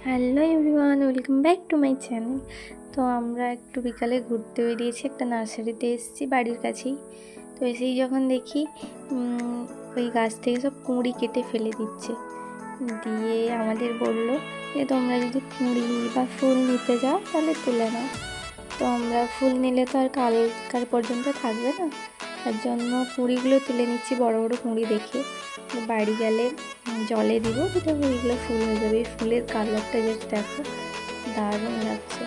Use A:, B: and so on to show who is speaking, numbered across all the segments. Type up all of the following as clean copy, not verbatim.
A: Hello everyone, welcome back to my channel. তো আমরা একটু বিকালে ঘুরতে বেরিয়েছি, একটা নার্সারিতে এসেছি বাড়ির কাছেই। তো এসেই যখন দেখি ওই গাছ থেকে সব কুঁড়ি কেটে ফেলে দিচ্ছে। দিয়ে আমাদের বললো যে তোমরা যদি কুঁড়ি বা ফুল নিতে যাও তাহলে তুলে নাও। তো আমরা ফুল নিলে তো আর কালকার পর্যন্ত থাকবে না, তার জন্য কুঁড়িগুলো তুলে নিচ্ছি, বড় বড় কুঁড়ি দেখে। বাড়ি গেলে জলে দিব, তো কুঁড়িগুলো ফুল হয়ে যাবে। এই ফুলের কালারটা জাস্ট দেখো, দারুণ লাগছে।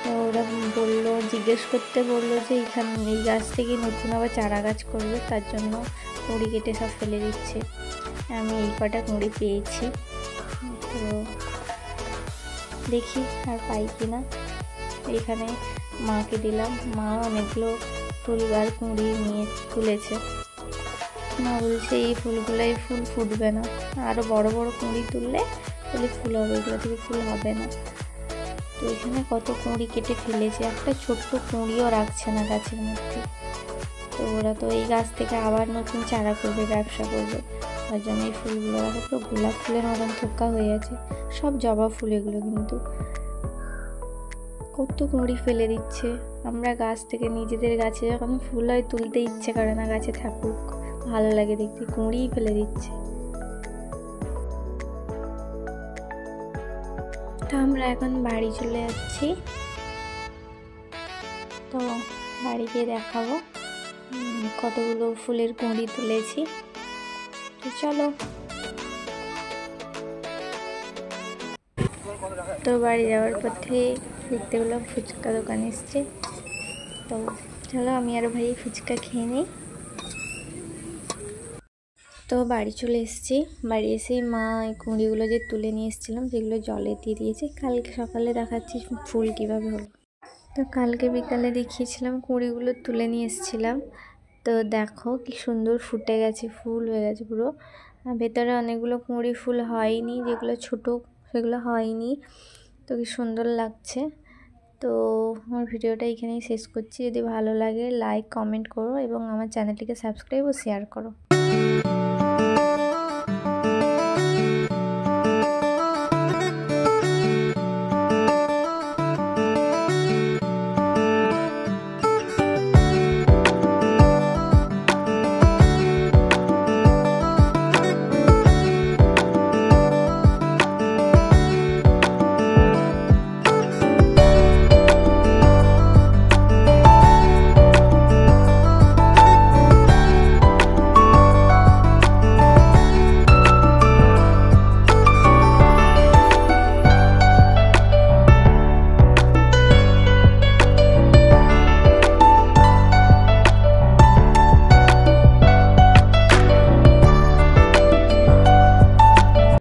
A: তো ওরা জিজ্ঞেস করতে বললো যে এখানে এই গাছ থেকে নতুন আবার চারা গাছ করবে, তার জন্য কুঁড়ি কেটে সব ফেলে দিচ্ছে। আমি এই কটা কুঁড়ি পেয়েছি, তো দেখি আর পাই কিনা। এখানে মাকে দিলাম, মা অনেকগুলো ফুল আর কুঁড়ি নিয়ে তুলেছে। মা বলছে এই ফুলগুলোই ফুল ফুটবে না, আরও বড় বড় কুঁড়ি তুললে তাহলে ফুল হবে, এগুলো থেকে ফুল হবে না। তো এখানে কত কুঁড়ি কেটে ফেলেছে, একটা ছোট্ট কুঁড়িও রাখছে না গাছের মধ্যে। তো ওরা তো এই গাছ থেকে আবার নতুন চারা করবে, ব্যবসা করবে, তার জন্য এই ফুলগুলো রাখা পুরো গোলাপ ফুলের মতন থোকা হয়ে আছে। সব জবা ফুল এগুলো, কিন্তু কত কুঁড়ি ফেলে দিচ্ছে। আমরা গাছ থেকে নিজেদের গাছে যখন ফুল হয় তুলতে ইচ্ছে করে না, গাছে থাকুক, ভালো লাগে দেখতে, কুঁড়িই ফেলে দিচ্ছে। তো আমরা এখন বাড়ি চলে যাচ্ছি, তো বাড়ি গিয়ে দেখাবো কতগুলো ফুলের কুঁড়ি তুলেছি। তো চলো। তো বাড়ি যাওয়ার পথে দেখতে পেলাম ফুচকা দোকান এসছে, তো চলো আমি আর ভাই ফুচকা খেয়ে নিই। তো বাড়ি চলে এসেছি, বাড়ি এসেই মা এই কুঁড়িগুলো যে তুলে নিয়ে এসেছিলাম সেগুলো জলে দিয়ে দিয়েছে। কালকে সকালে দেখাচ্ছি ফুল কীভাবে হলো। তো কালকে বিকালে দেখিয়েছিলাম কুঁড়িগুলো তুলে নিয়ে এসেছিলাম, তো দেখো কি সুন্দর ফুটে গেছে, ফুল হয়ে গেছে পুরো। ভেতরে অনেকগুলো কুঁড়ি ফুল হয়নি, যেগুলো ছোট সেগুলো হয়নি। তো কি সুন্দর লাগছে। তো আমার ভিডিওটা এখানেই শেষ করছি। যদি ভালো লাগে লাইক কমেন্ট করো এবং আমার চ্যানেলটিকে সাবস্ক্রাইব ও শেয়ার করো।